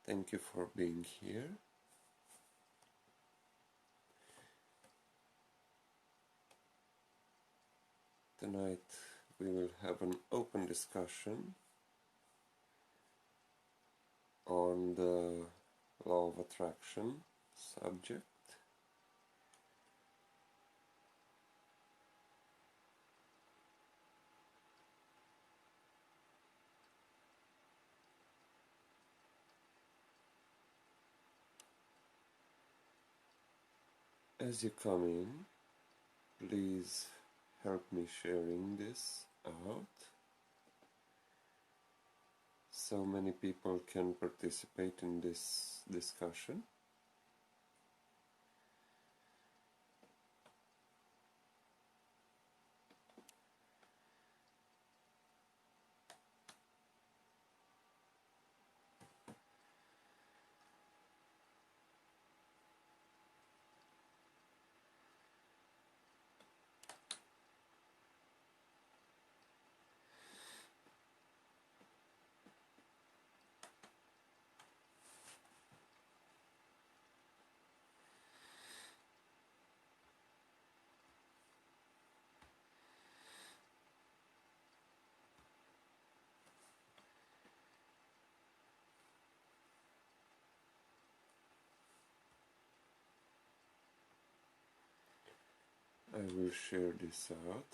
Thank you for being here. Tonight we will have an open discussion on the law of attraction subject. As you come in, please help me sharing this out so many people can participate in this discussion. I will share this out.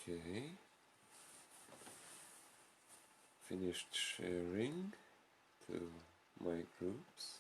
Okay. Finished sharing to my groups.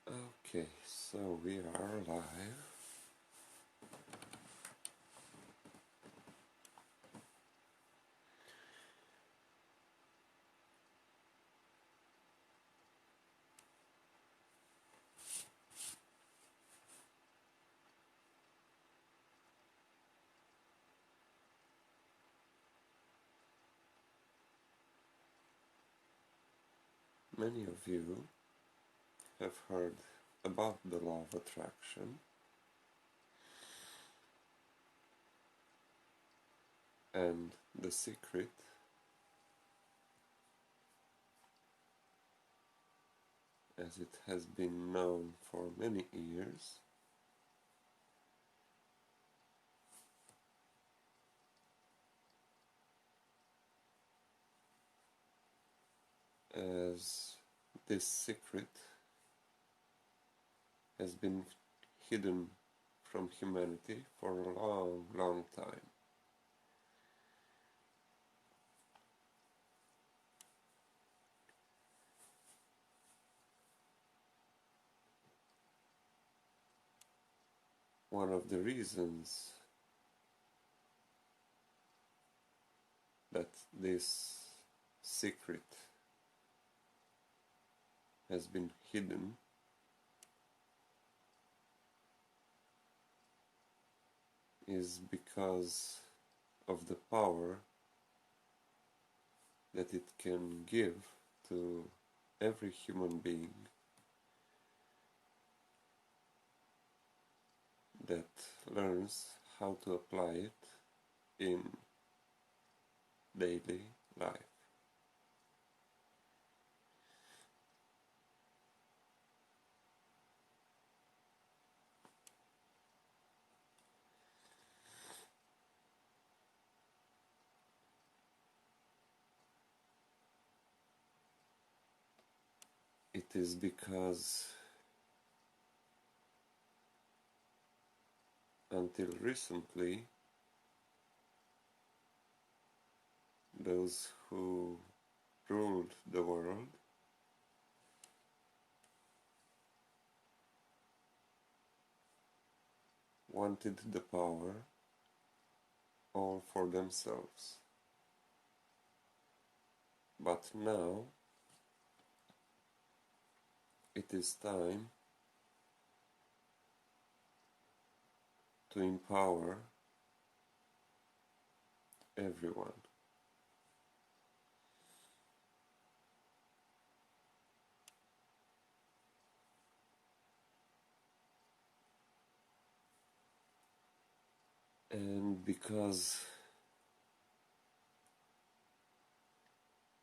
Okay, so we are live. Many of you have heard about the law of attraction, and the secret, as it has been known for many years, as this secret has been hidden from humanity for a long, long time. One of the reasons that this secret has been hidden is because of the power that it can give to every human being that learns how to apply it in daily life. It is because until recently, those who ruled the world wanted the power all for themselves. But now it is time to empower everyone. And because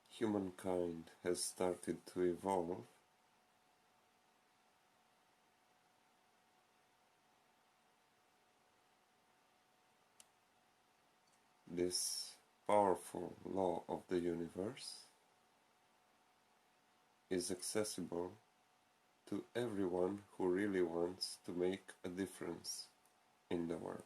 humankind has started to evolve, this powerful law of the universe is accessible to everyone who really wants to make a difference in the world.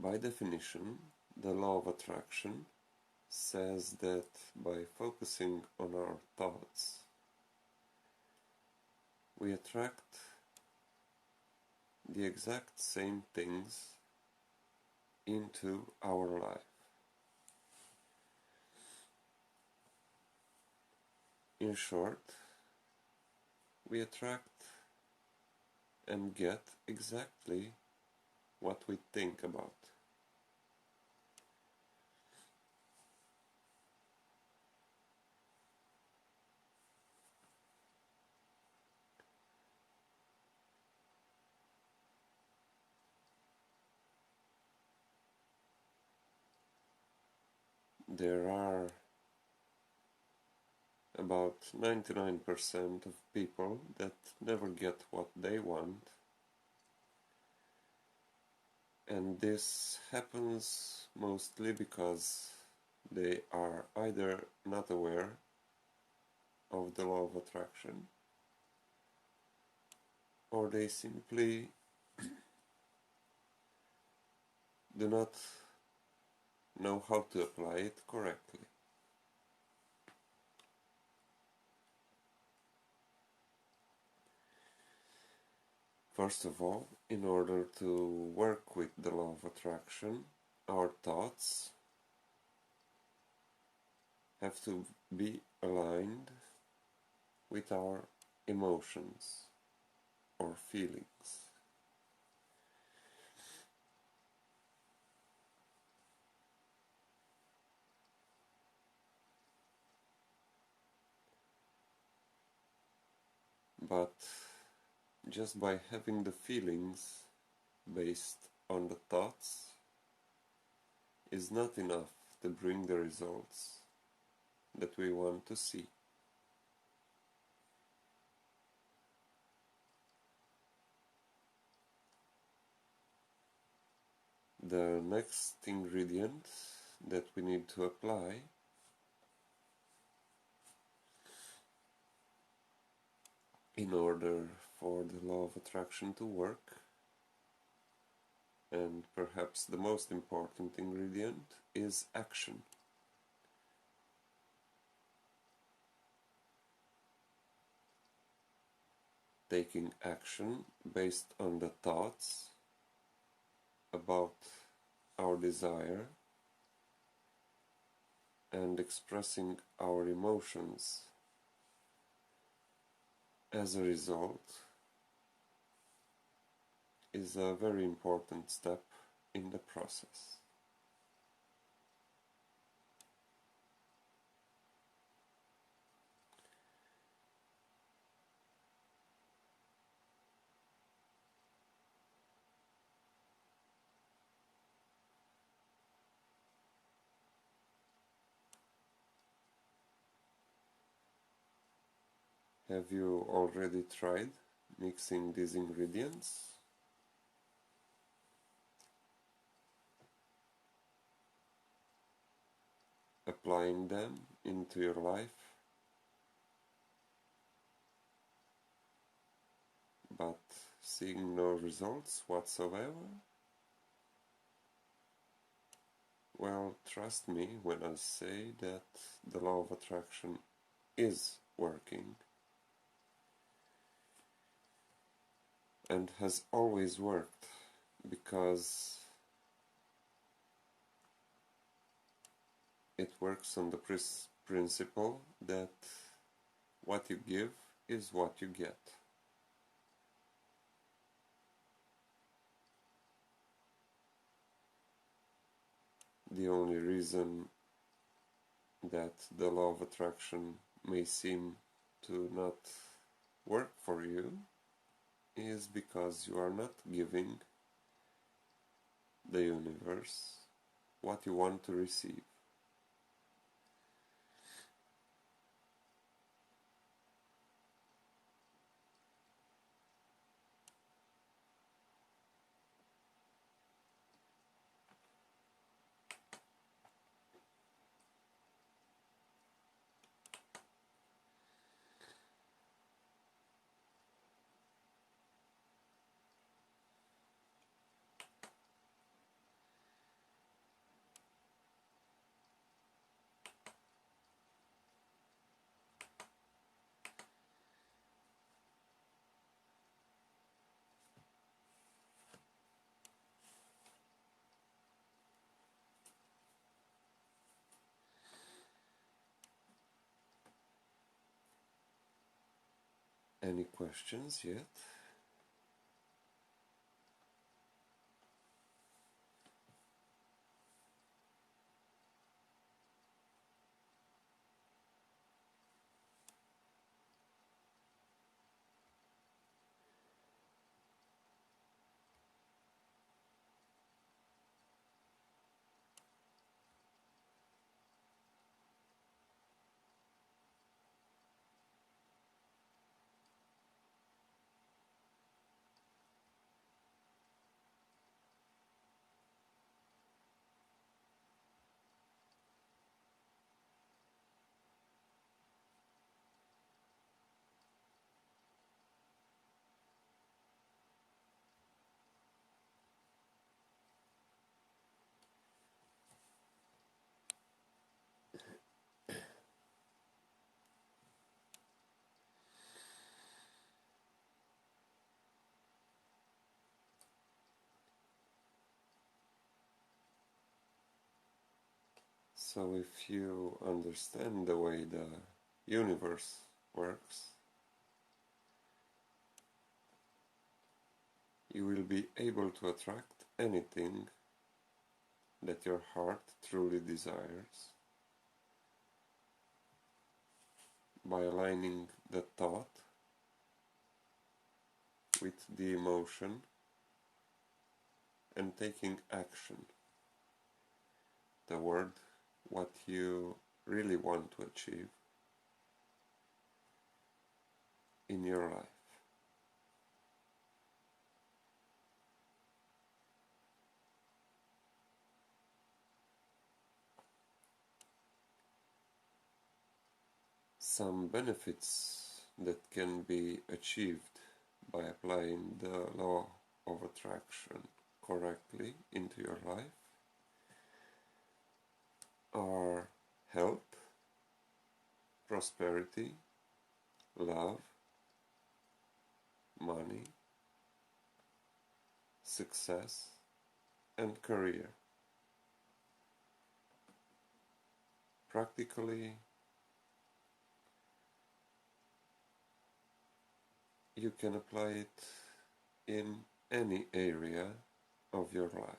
By definition, the law of attraction says that by focusing on our thoughts, we attract the exact same things into our life. In short, we attract and get exactly what we think about. There are about 99% of people that never get what they want, and this happens mostly because they are either not aware of the law of attraction, or they simply do not know how to apply it correctly. First of all, in order to work with the law of attraction, our thoughts have to be aligned with our emotions or feelings. But just by having the feelings based on the thoughts is not enough to bring the results that we want to see. The next ingredient that we need to apply in order for the law of attraction to work, and perhaps the most important ingredient, is action. Taking action based on the thoughts about our desire and expressing our emotions as a result is a very important step in the process. Have you already tried mixing these ingredients? Applying them into your life, but seeing no results whatsoever? Well, trust me when I say that the law of attraction is working and has always worked, because it works on the principle that what you give is what you get. The only reason that the law of attraction may seem to not work for you is because you are not giving the universe what you want to receive. Any questions yet? So if you understand the way the universe works, you will be able to attract anything that your heart truly desires by aligning the thought with the emotion and taking action toward what you really want to achieve in your life. Some benefits that can be achieved by applying the law of attraction correctly into your life are health, prosperity, love, money, success, and career. Practically, you can apply it in any area of your life.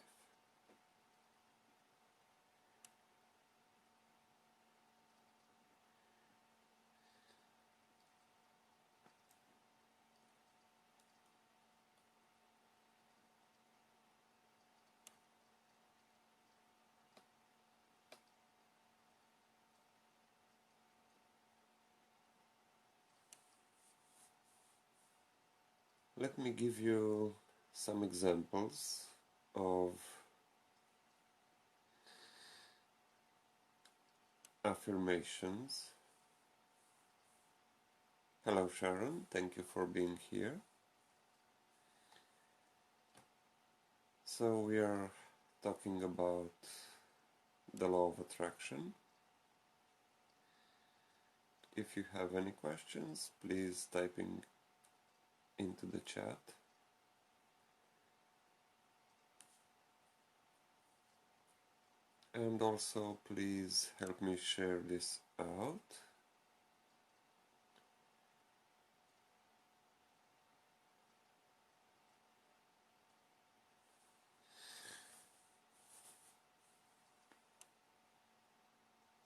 Let me give you some examples of affirmations. Hello Sharon, thank you for being here. So we are talking about the law of attraction. If you have any questions, please typing into the chat. And also please help me share this out.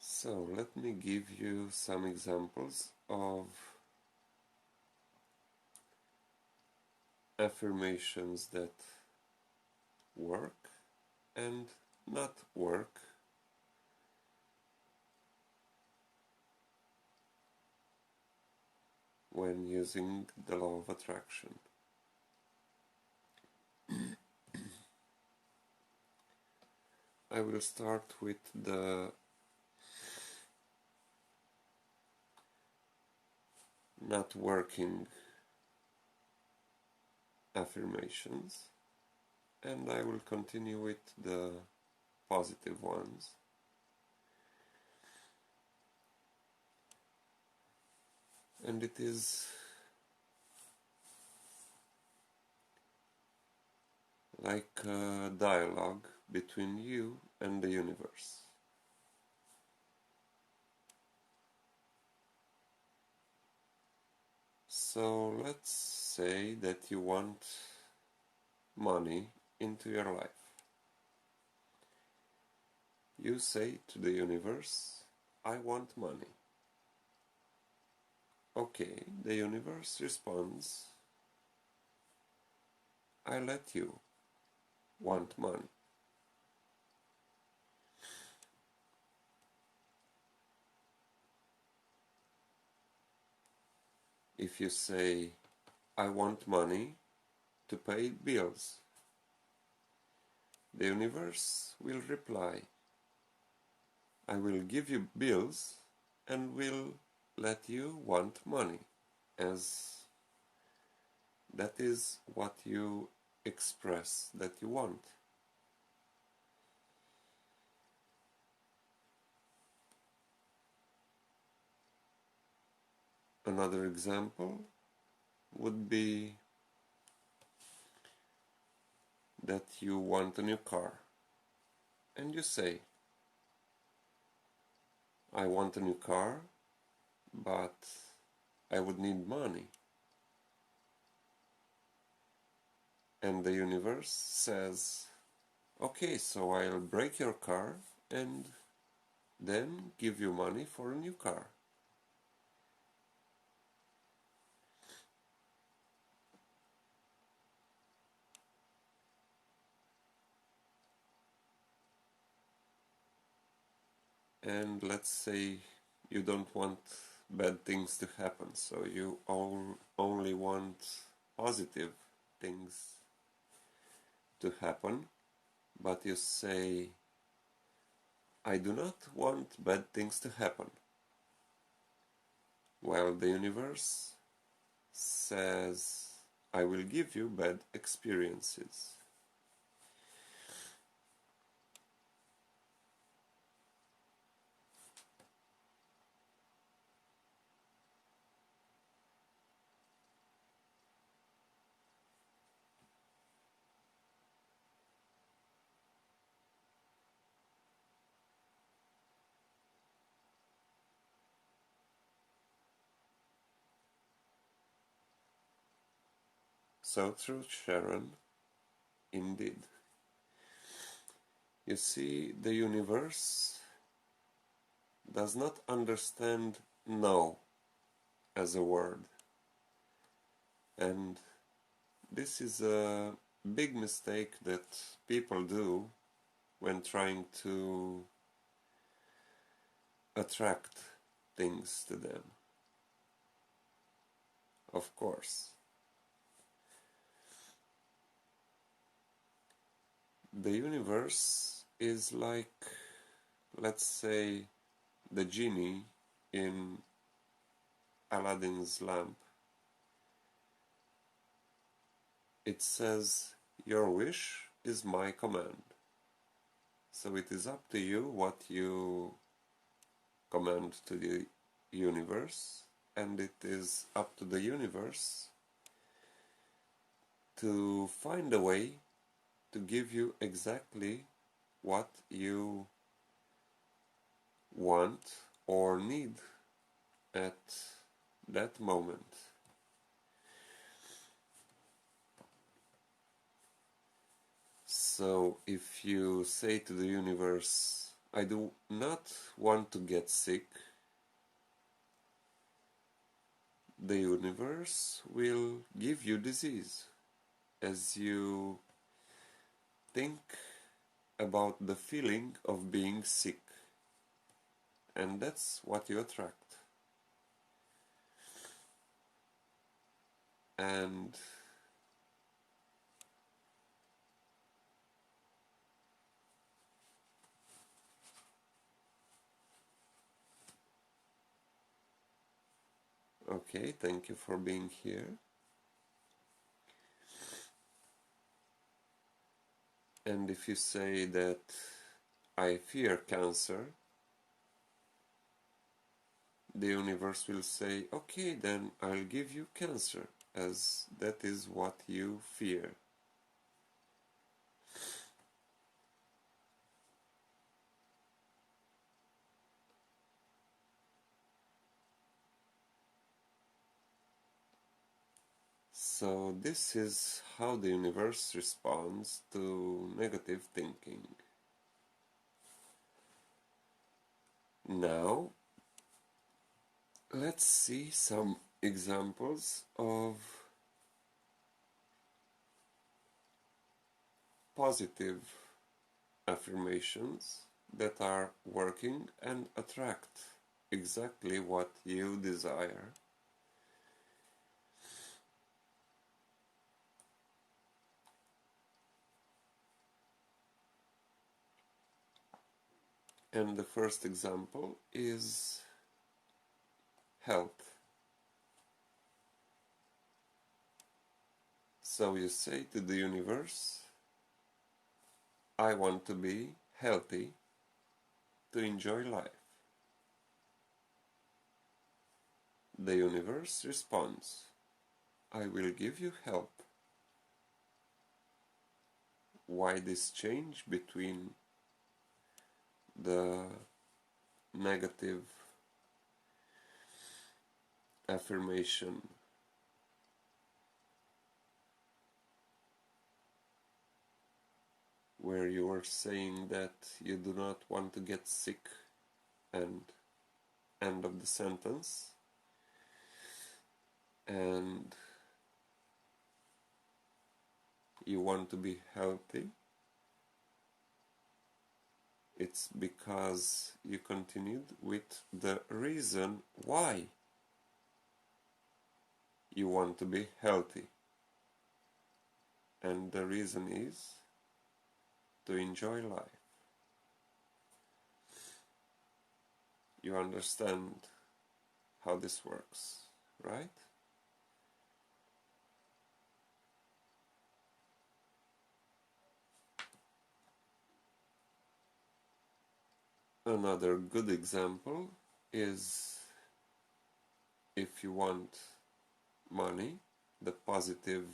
So let me give you some examples of affirmations that work and not work when using the law of attraction. I will start with the not working affirmations, and I will continue with the positive ones. And it is like a dialogue between you and the universe. So let's say that you want money into your life. You say to the universe, I want money. Okay, the universe responds, I let you want money. If you say, I want money to pay bills, the universe will reply, I will give you bills and will let you want money, as that is what you express that you want. Another example would be that you want a new car and you say, I want a new car, but I would need money. And the universe says, okay, so I'll break your car and then give you money for a new car. And let's say you don't want bad things to happen, so you only want positive things to happen, but you say, I do not want bad things to happen. While the universe says, I will give you bad experiences. So true, Sharon, indeed. You see, the universe does not understand no as a word. And this is a big mistake that people do when trying to attract things to them. Of course. The universe is like, let's say, the genie in Aladdin's lamp. It says, your wish is my command. So it is up to you what you command to the universe, and it is up to the universe to find a way to give you exactly what you want or need at that moment. So if you say to the universe, I do not want to get sick, the universe will give you disease as you think about the feeling of being sick, and that's what you attract. And okay, thank you for being here. And if you say that I fear cancer, the universe will say, okay, then I'll give you cancer, as that is what you fear. So this is how the universe responds to negative thinking. Now, let's see some examples of positive affirmations that are working and attract exactly what you desire. And the first example is health. So you say to the universe, I want to be healthy to enjoy life. The universe responds, I will give you help. Why this change between the negative affirmation where you are saying that you do not want to get sick and end of the sentence, and you want to be healthy? It's because you continued with the reason why you want to be healthy. And the reason is to enjoy life. You understand how this works, right? Another good example is if you want money, the positive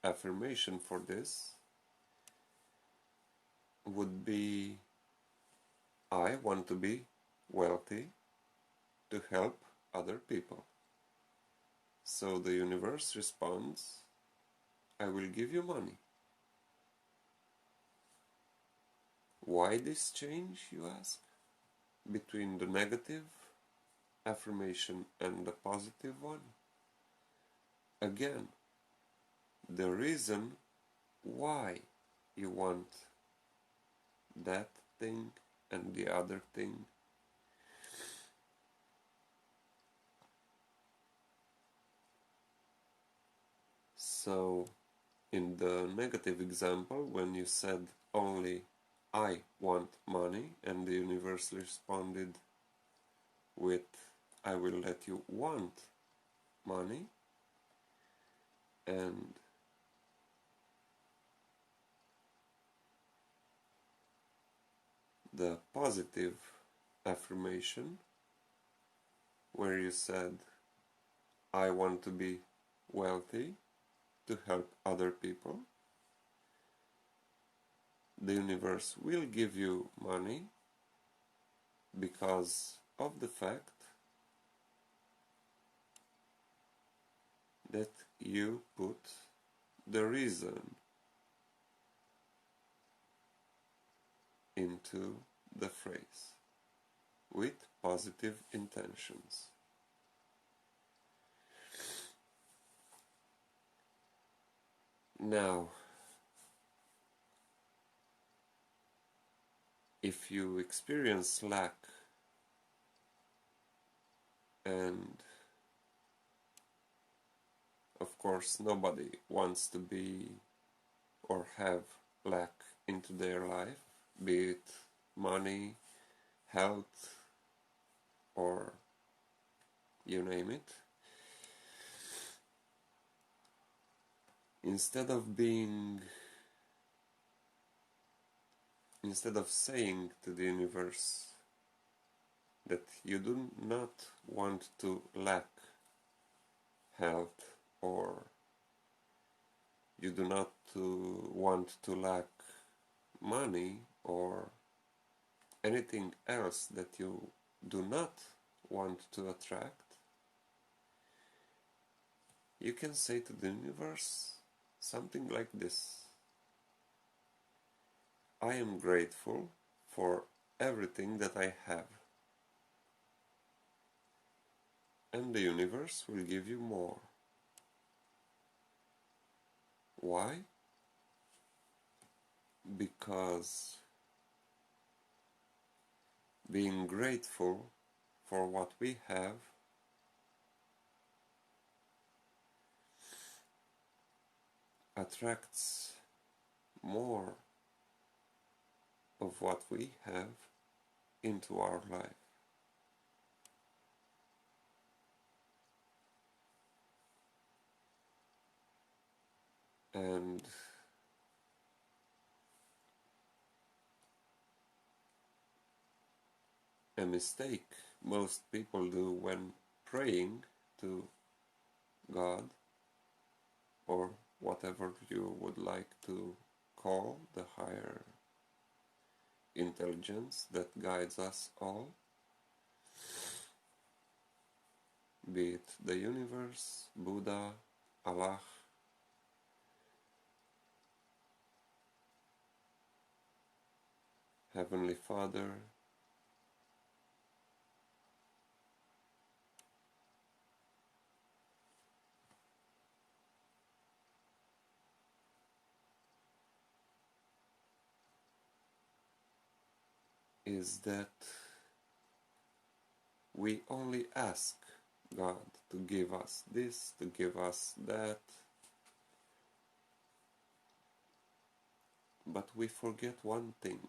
affirmation for this would be, I want to be wealthy to help other people. So the universe responds, I will give you money. Why this change, you ask, between the negative affirmation and the positive one? Again, the reason why you want that thing and the other thing. So, in the negative example, when you said only I want money, and the universe responded with I will let you want money, and the positive affirmation where you said I want to be wealthy to help other people, the universe will give you money because of the fact that you put the reason into the phrase with positive intentions. Now, if you experience lack, and of course nobody wants to be or have lack into their life, be it money, health, or you name it, instead of saying to the universe that you do not want to lack health, or you do not want to lack money, or anything else that you do not want to attract, You can say to the universe something like this: I am grateful for everything that I have, and the universe will give you more. Why? Because being grateful for what we have attracts more of what we have into our life. And a mistake most people do when praying to God, or whatever you would like to call the higher intelligence that guides us all, be it the universe, Buddha, Allah, Heavenly Father, is that we only ask God to give us this, to give us that, but we forget one thing,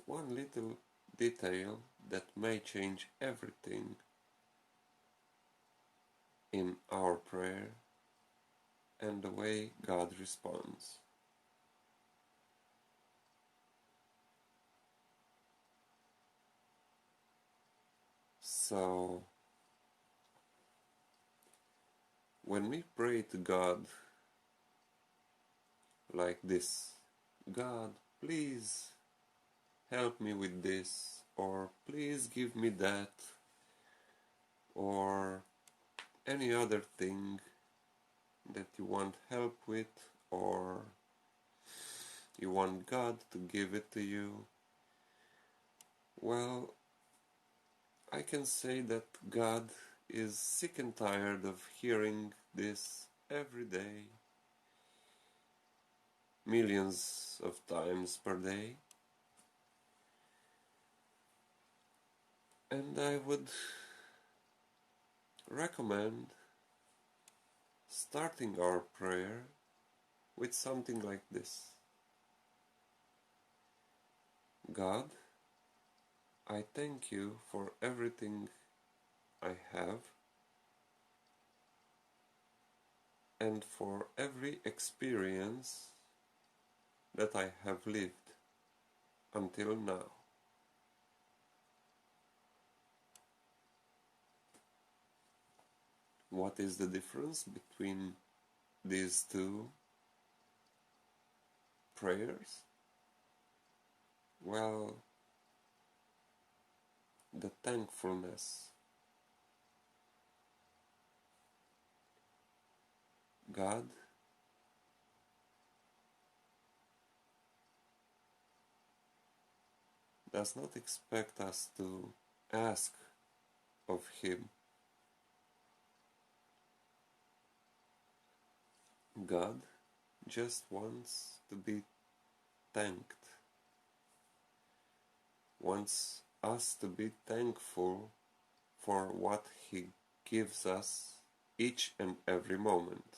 one little detail that may change everything in our prayer and the way God responds. So, when we pray to God like this, God, please help me with this, or please give me that, or any other thing that you want help with, or you want God to give it to you, well, I can say that God is sick and tired of hearing this every day, millions of times per day. And I would recommend starting our prayer with something like this: God, I thank you for everything I have and for every experience that I have lived until now. What is the difference between these two prayers? Well, the thankfulness. God, does not expect us to ask of Him. God just wants to be thanked, wants us to be thankful for what He gives us each and every moment.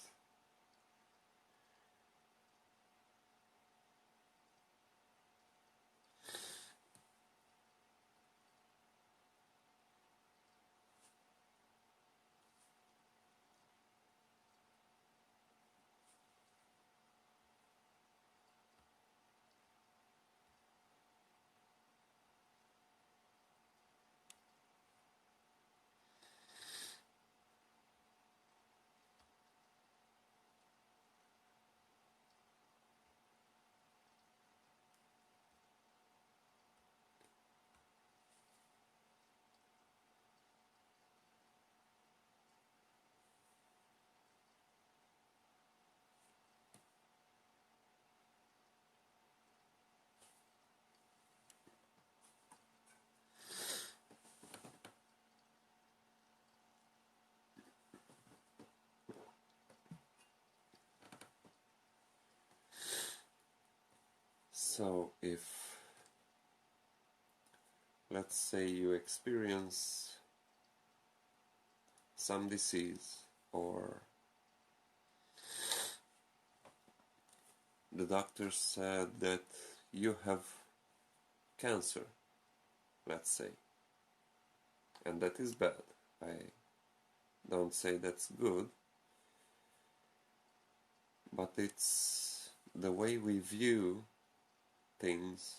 So if, let's say, you experience some disease, or the doctor said that you have cancer, let's say, and that is bad. I don't say that's good, but it's the way we view things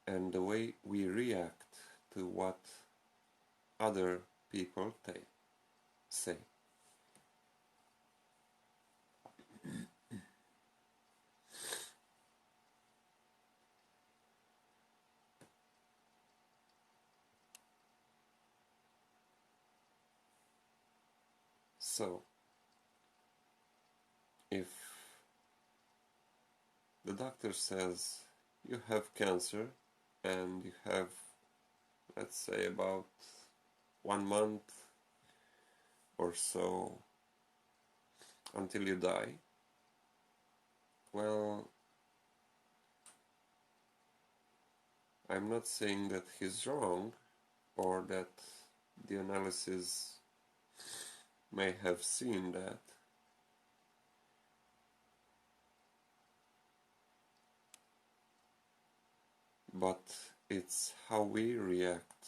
and the way we react to what other people say. So, if the doctor says you have cancer and you have, let's say, about 1 month or so until you die, well, I'm not saying that he's wrong or that the analysis may have seen that, but it's how we react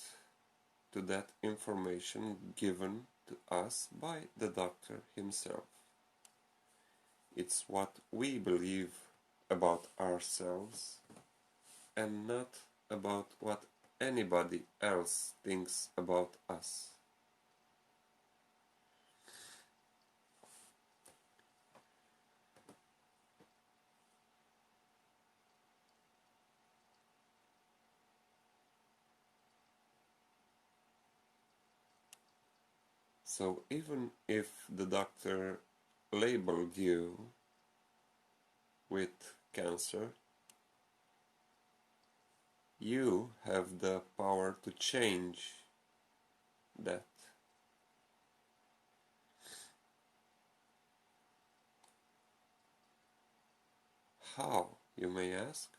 to that information given to us by the doctor himself. It's what we believe about ourselves and not about what anybody else thinks about us. So even if the doctor labeled you with cancer, you have the power to change that. How, you may ask?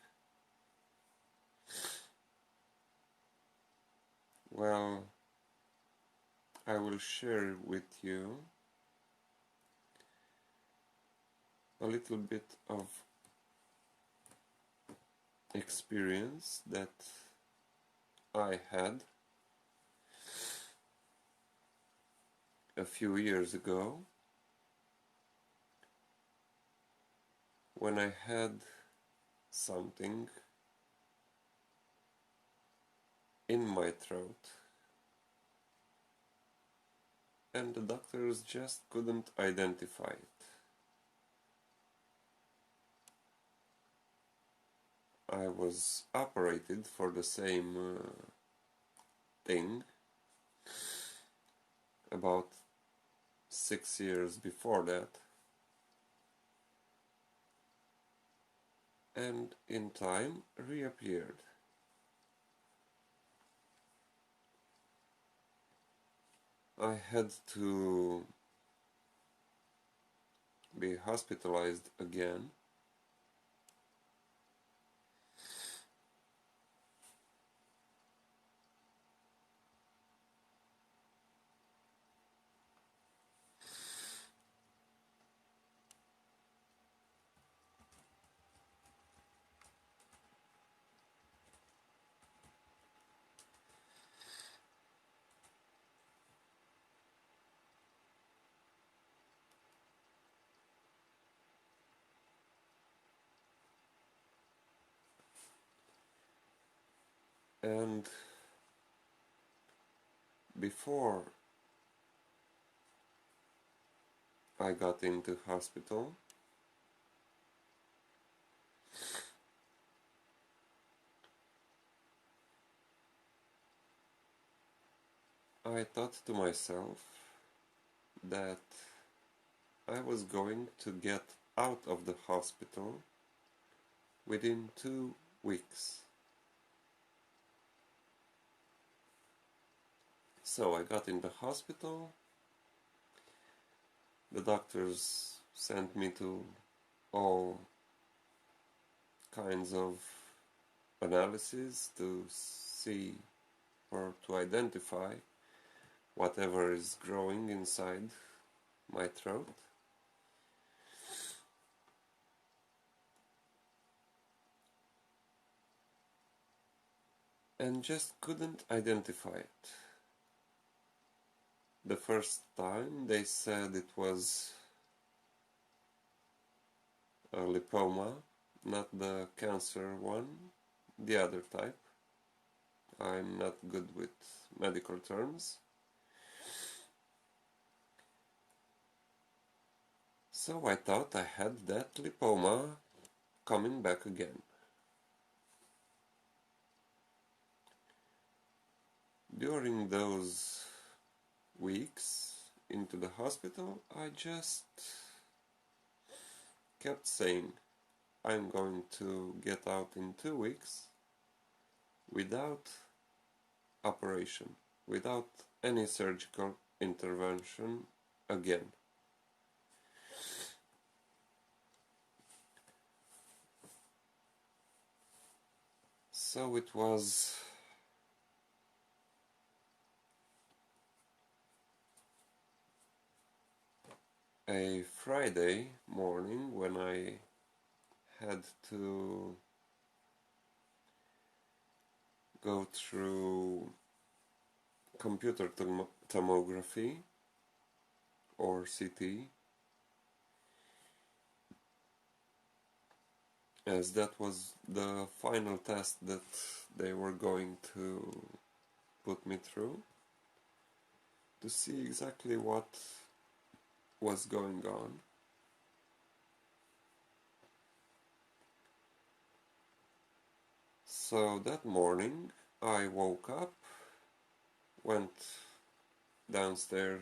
Well, I will share with you a little bit of experience that I had a few years ago when I had something in my throat and the doctors just couldn't identify it. I was operated for the same thing about 6 years before that, and in time reappeared. I had to be hospitalized again, and before I got into hospital, I thought to myself that I was going to get out of the hospital within 2 weeks. So I got in the hospital, the doctors sent me to all kinds of analysis to see or to identify whatever is growing inside my throat. And just couldn't identify it. The first time they said it was a lipoma, not the cancer one, the other type. I'm not good with medical terms. So I thought I had that lipoma coming back again. During those weeks into the hospital, I just kept saying, I'm going to get out in 2 weeks without operation, without any surgical intervention again. So it was a Friday morning when I had to go through computer tomography or CT, as that was the final test that they were going to put me through to see exactly what was going on. So that morning I woke up, went downstairs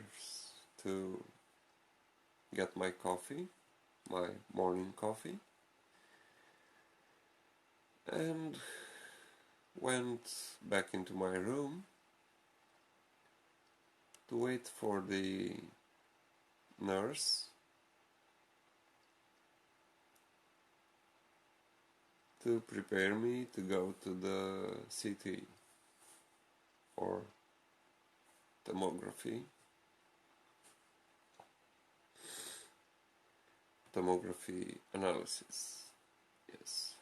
to get my coffee, my morning coffee, and went back into my room to wait for the nurse to prepare me to go to the CT or tomography analysis. Yes.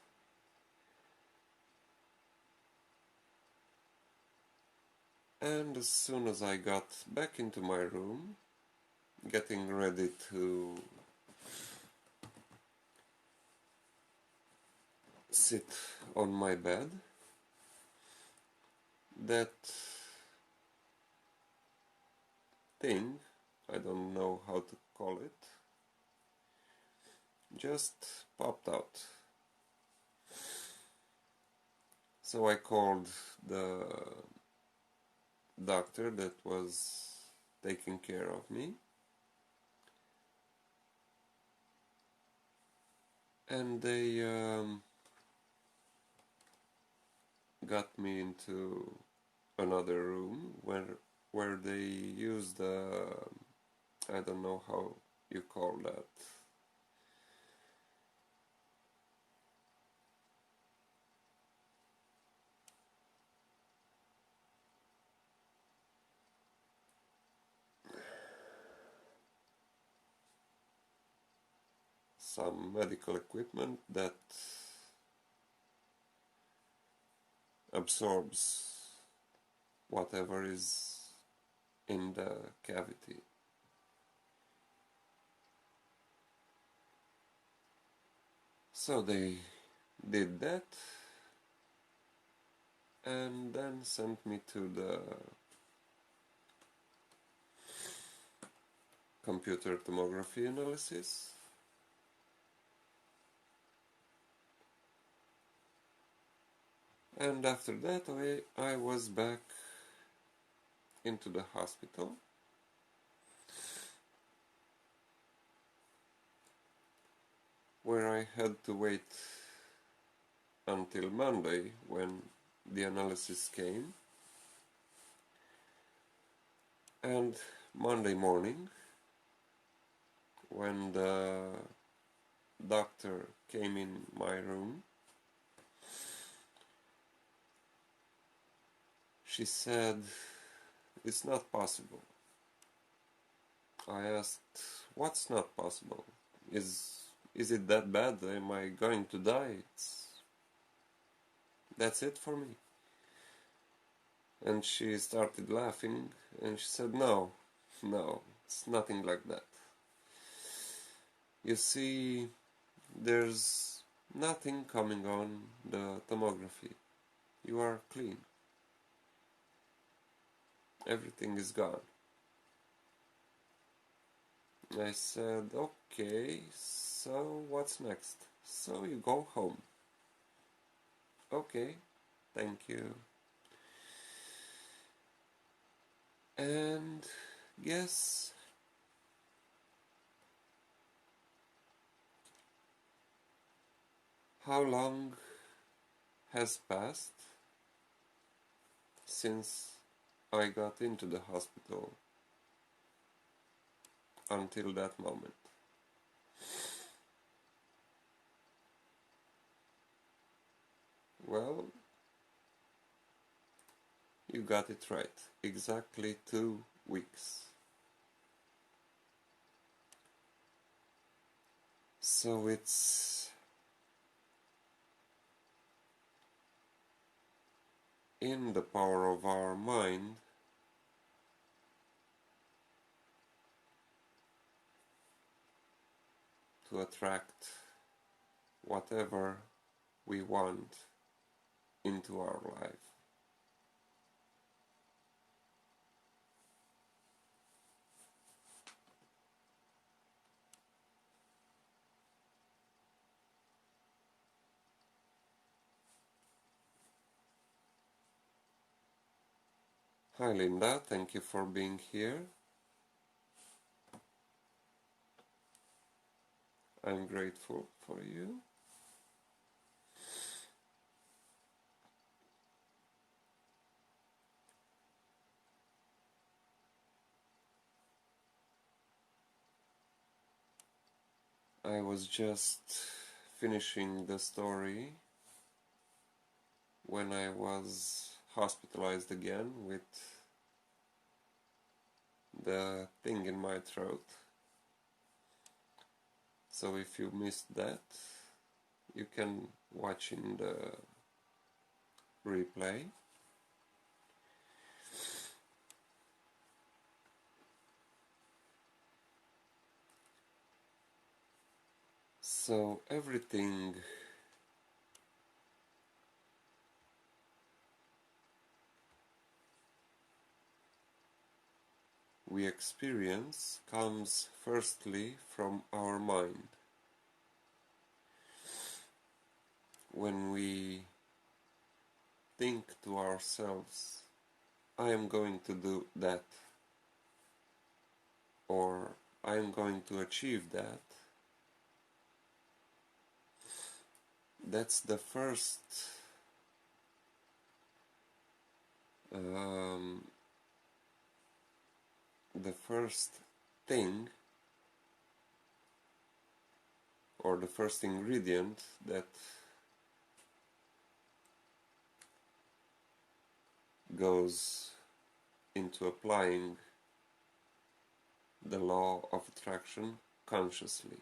And as soon as I got back into my room, getting ready to sit on my bed, that thing, I don't know how to call it, just popped out. So I called the doctor that was taking care of me, and they got me into another room where they used I don't know how you call that, some medical equipment that absorbs whatever is in the cavity. So they did that and then sent me to the computer tomography analysis. And after that I was back into the hospital, where I had to wait until Monday when the analysis came. And Monday morning, when the doctor came in my room she said, "It's not possible." I asked, "What's not possible? Is it that bad? Am I going to die? That's it for me." And she started laughing and she said, "No, no, it's nothing like that. You see, there's nothing coming on the tomography. You are clean. Everything is gone." I said, "Okay, so what's next?" "So you go home." "Okay, thank you." And guess how long has passed since I got into the hospital until that moment? Well, you got it right. Exactly 2 weeks. So it's in the power of our mind to attract whatever we want into our life. Hi Linda, thank you for being here. I'm grateful for you. I was just finishing the story when I was hospitalized again with the thing in my throat. So if you missed that, you can watch in the replay. So everything we experience comes firstly from our mind. When we think to ourselves, "I am going to do that," or "I am going to achieve that," that's um, the first thing, or the first ingredient that goes into applying the law of attraction consciously.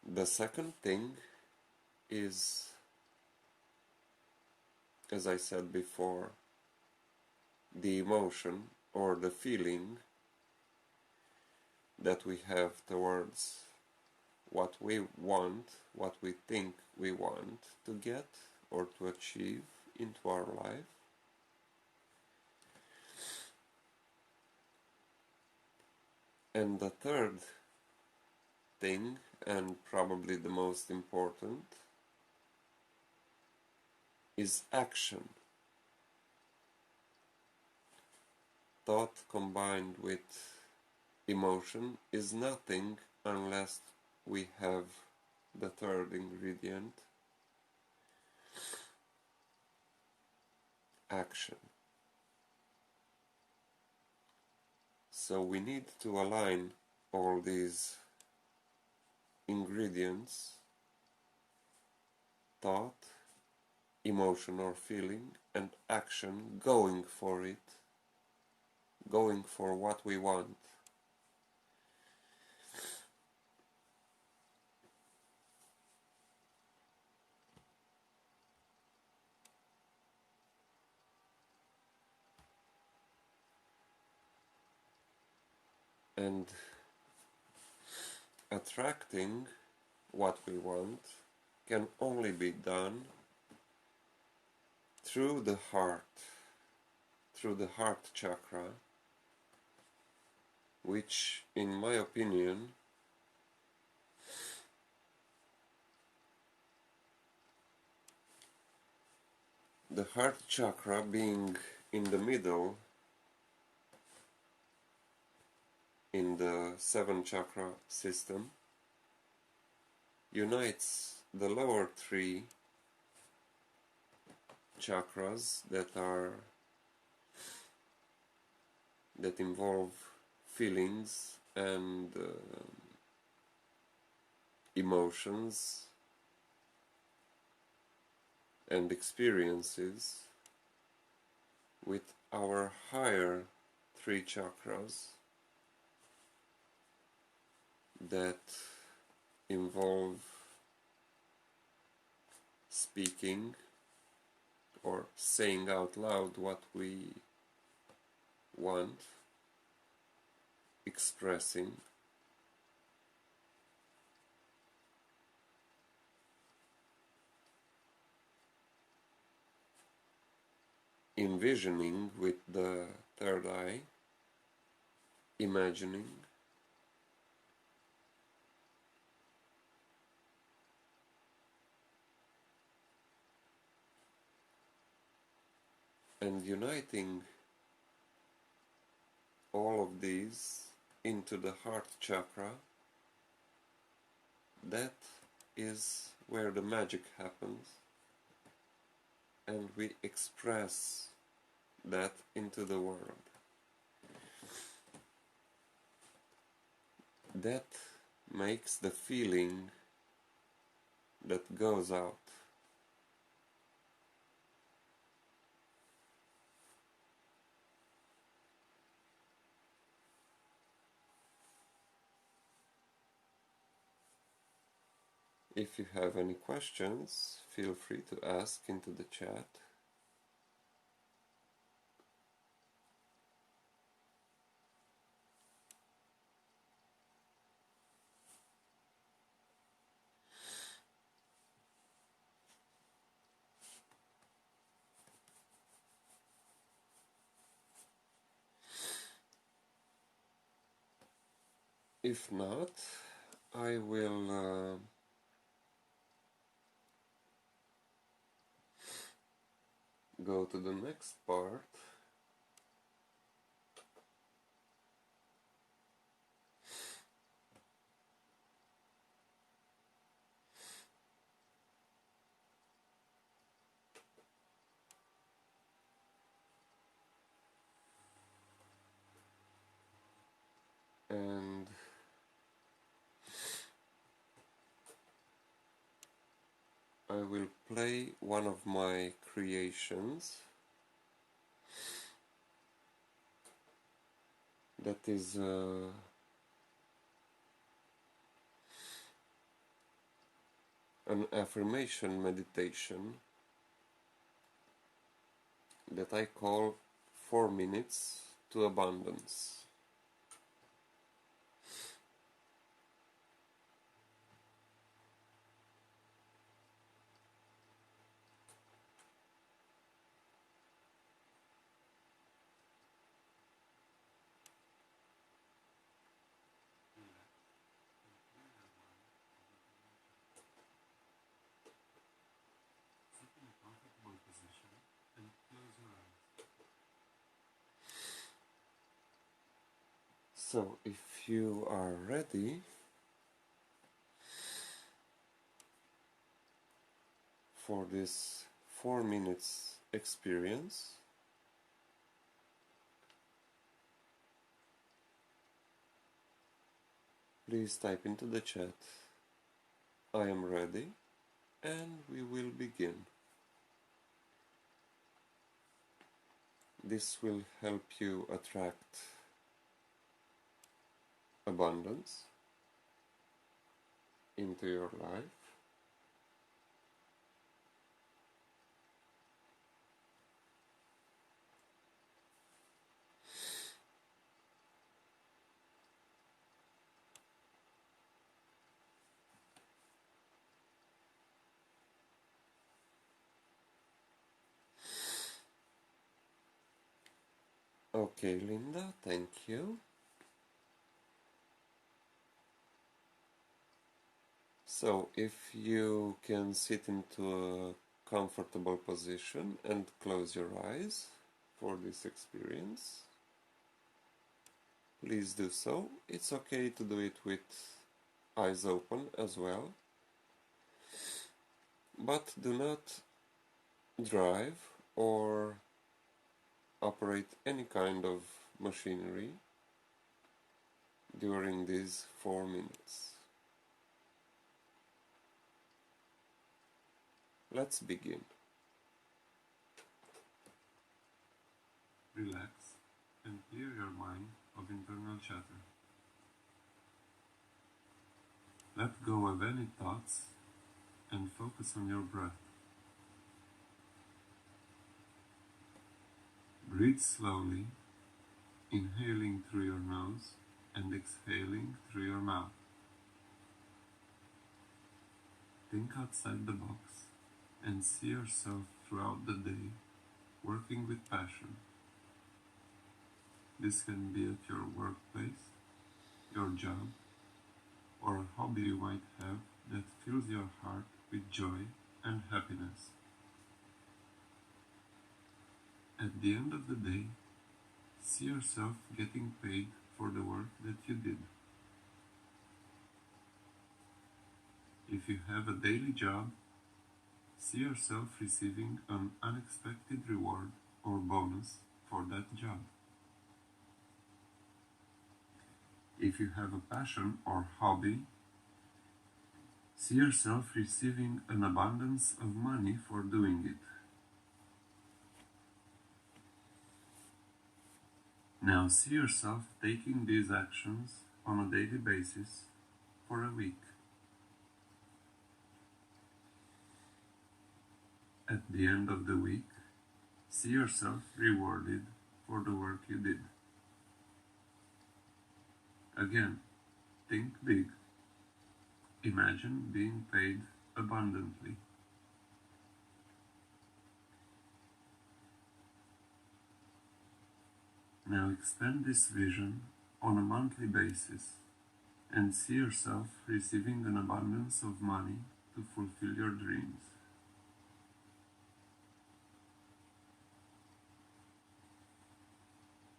The second thing is, as I said before, the emotion or the feeling that we have towards what we want, what we think we want to get or to achieve into our life. And the third thing, and probably the most important, is action. Thought combined with emotion is nothing unless we have the third ingredient, action. So we need to align all these ingredients, thought, emotion or feeling, and action, going for it, going for what we want. And attracting what we want can only be done through the heart, through the heart chakra, which, in my opinion, the heart chakra being in the middle in the 7 chakra system, unites the lower 3 chakras that involve feelings and emotions and experiences with our higher 3 chakras that involve speaking or saying out loud what we want, expressing, envisioning with the third eye, imagining, and uniting all of these into the heart chakra. That is where the magic happens, and we express that into the world. That makes the feeling that goes out. If you have any questions, feel free to ask into the chat. If not, I will go to the next part. And I will play one of my creations that is an affirmation meditation that I call 4 minutes to abundance. So, if you are ready for this 4 minutes experience, please type into the chat, "I am ready," and we will begin. This will help you attract abundance into your life. Okay, Linda, thank you. So, if you can sit into a comfortable position and close your eyes for this experience, please do so. It's okay to do it with eyes open as well, but do not drive or operate any kind of machinery during these 4 minutes. Let's begin. Relax and clear your mind of internal chatter. Let go of any thoughts and focus on your breath. Breathe slowly, inhaling through your nose and exhaling through your mouth. Think outside the box and see yourself throughout the day working with passion. This can be at your workplace, your job, or a hobby you might have that fills your heart with joy and happiness. At the end of the day, see yourself getting paid for the work that you did. If you have a daily job, see yourself receiving an unexpected reward or bonus for that job. If you have a passion or hobby, see yourself receiving an abundance of money for doing it. Now see yourself taking these actions on a daily basis for a week. At the end of the week, see yourself rewarded for the work you did. Again, think big. Imagine being paid abundantly. Now expand this vision on a monthly basis and see yourself receiving an abundance of money to fulfill your dreams.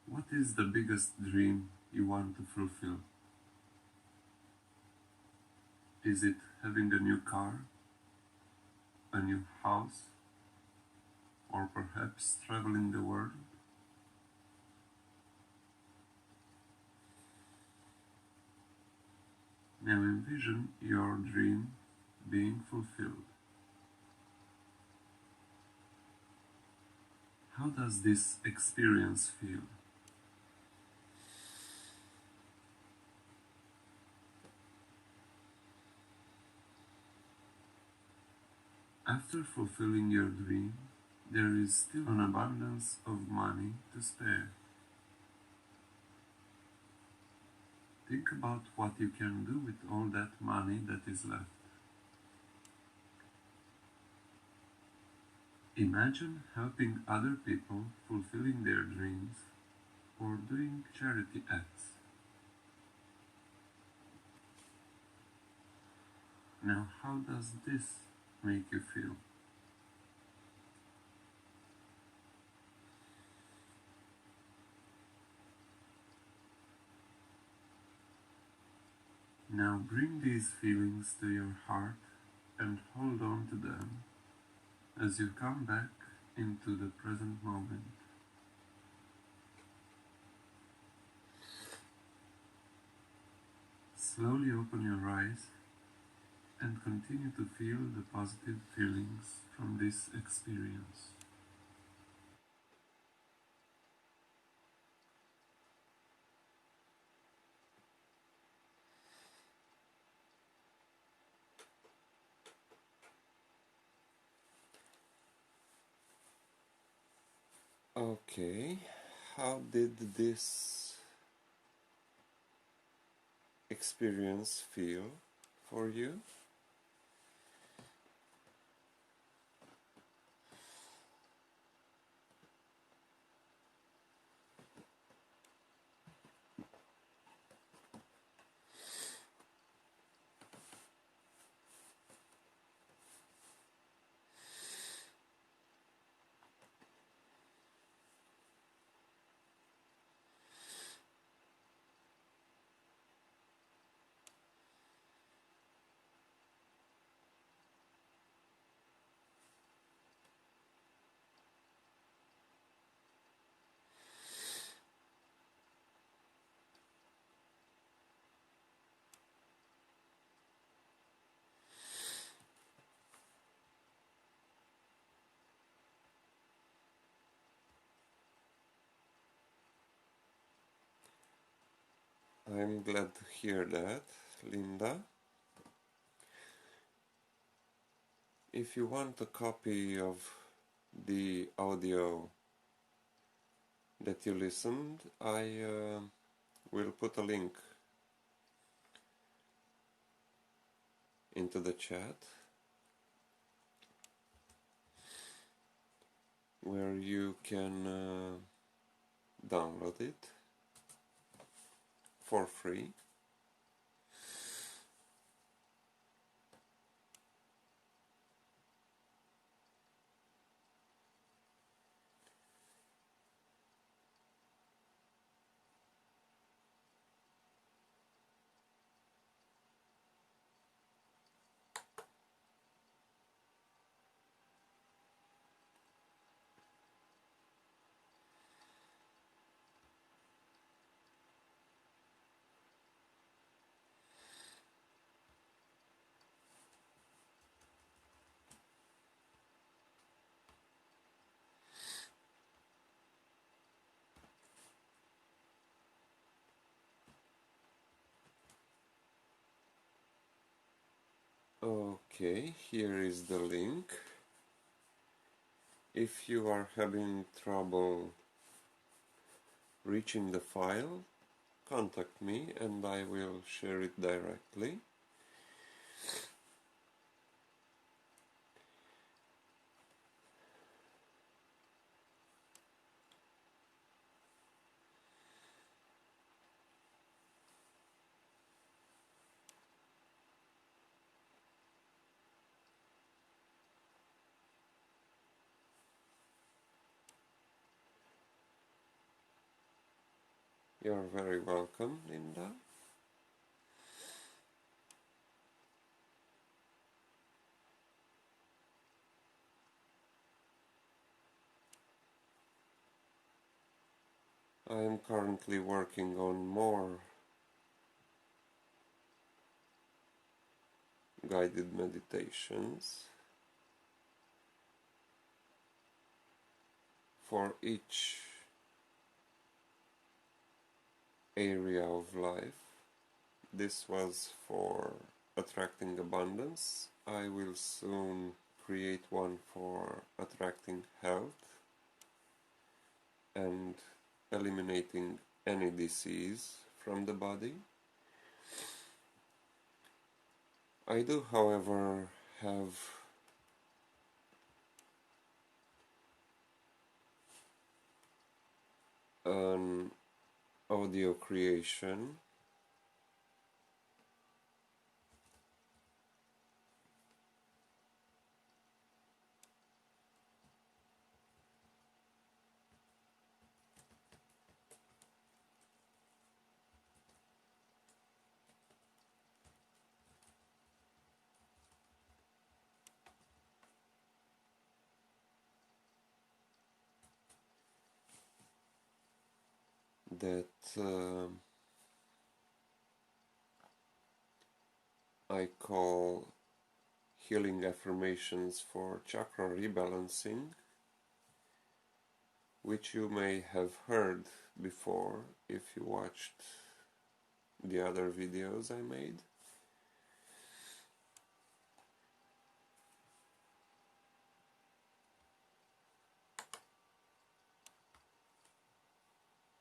What is the biggest dream you want to fulfill? Is it having a new car, a new house, or perhaps traveling the world? Now envision your dream being fulfilled. How does this experience feel? After fulfilling your dream, there is still an abundance of money to spare. Think about what you can do with all that money that is left. Imagine helping other people fulfilling their dreams or doing charity acts. Now, how does this make you feel? Now bring these feelings to your heart and hold on to them as you come back into the present moment. Slowly open your eyes and continue to feel the positive feelings from this experience. Okay, how did this experience feel for you? I'm glad to hear that, Linda. If you want a copy of the audio that you listened, I will put a link into the chat where you can download it for free. Okay, here is the link. If you are having trouble reaching the file, contact me and I will share it directly. You're very welcome, Linda. I am currently working on more guided meditations for each area of life. This was for attracting abundance. I will soon create one for attracting health and eliminating any disease from the body. I do, however, have an audio creation that I call Healing Affirmations for Chakra Rebalancing, which you may have heard before if you watched the other videos I made.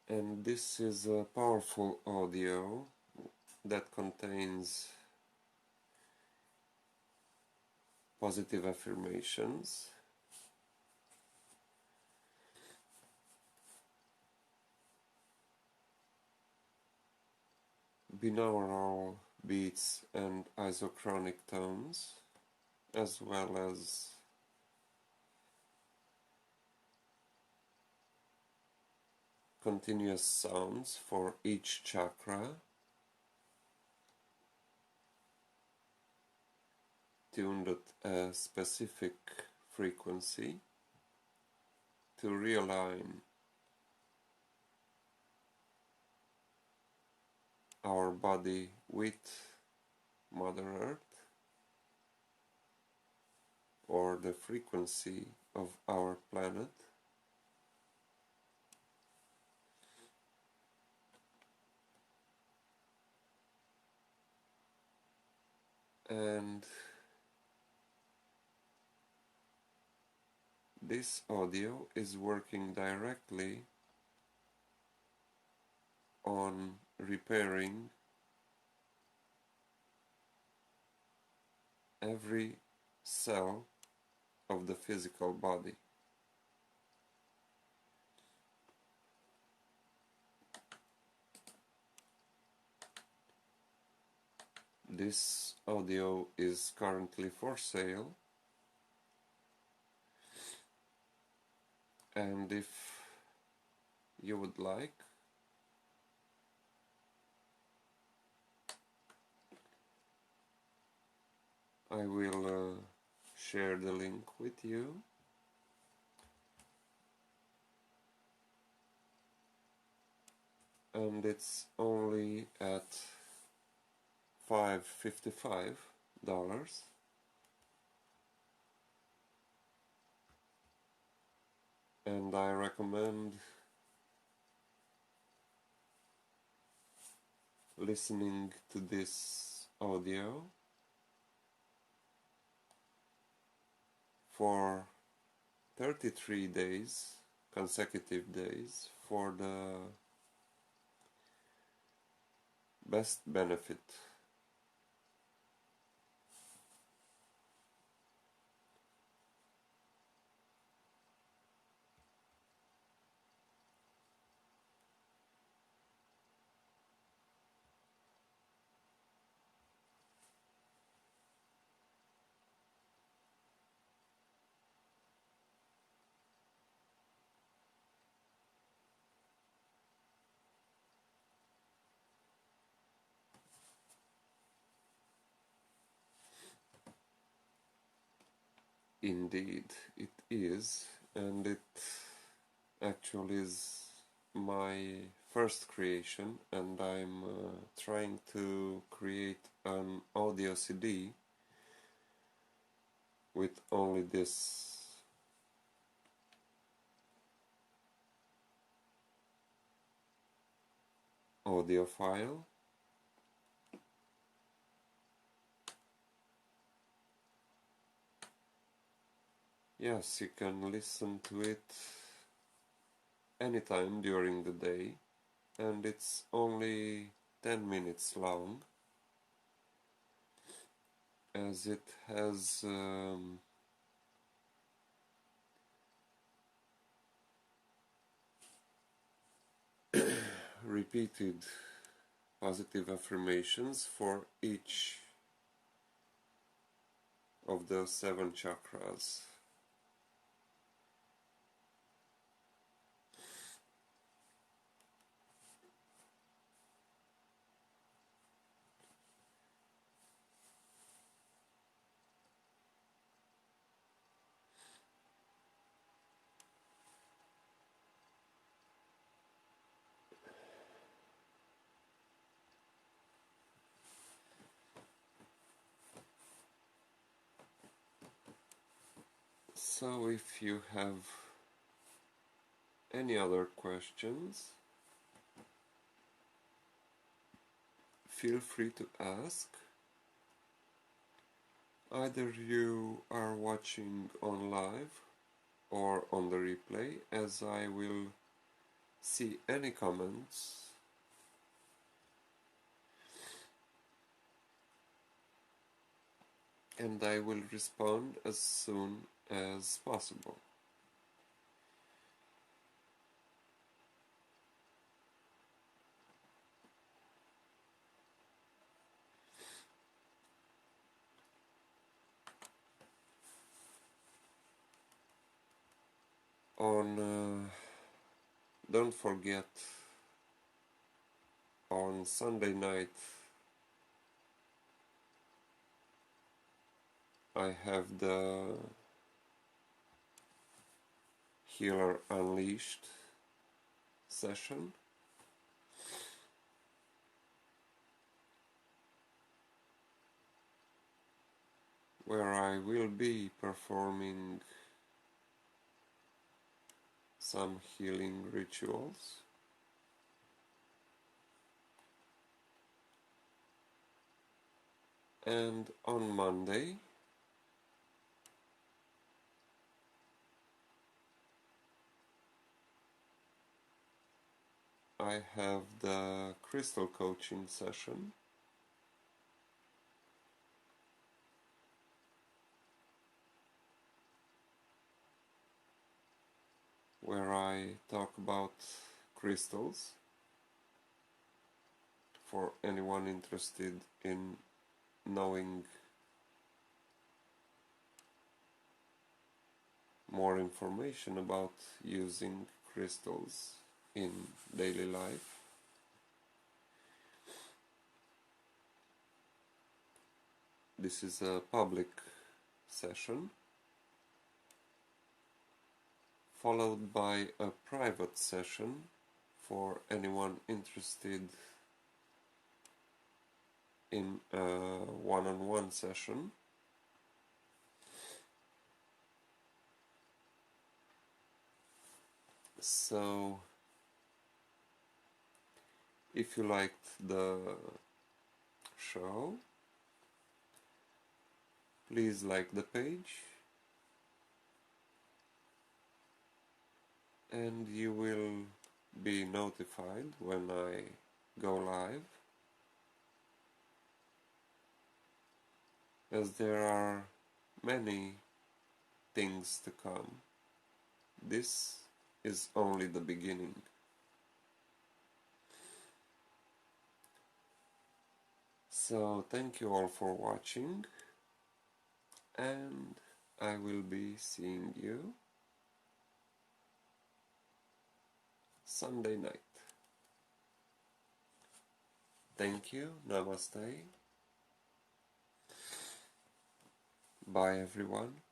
And this is a powerful audio that contains positive affirmations, binaural beats and isochronic tones, as well as continuous sounds for each chakra, tuned at a specific frequency to realign our body with Mother Earth, or the frequency of our planet, and this audio is working directly on repairing every cell of the physical body. This audio is currently for sale, and if you would like, I will share the link with you. And it's only at $555, and I recommend listening to this audio for 33 days, consecutive days, for the best benefit. Indeed, it is, and it actually is my first creation, and I'm trying to create an audio CD with only this audio file. Yes, you can listen to it anytime during the day, and it's only 10 minutes long, as it has repeated positive affirmations for each of the 7 chakras. So if you have any other questions, feel free to ask. Either you are watching on live or on the replay, as I will see any comments, and I will respond as soon as possible. Don't forget, on Sunday night I have the Healer Unleashed session, where I will be performing some healing rituals. And on Monday I have the crystal coaching session, where I talk about crystals for anyone interested in knowing more information about using crystals in daily life. This is a public session, followed by a private session for anyone interested in a one-on-one session. So if you liked the show, please like the page, and you will be notified when I go live, as there are many things to come. This is only the beginning. So thank you all for watching, and I will be seeing you Sunday night. Thank you. Namaste. Bye everyone.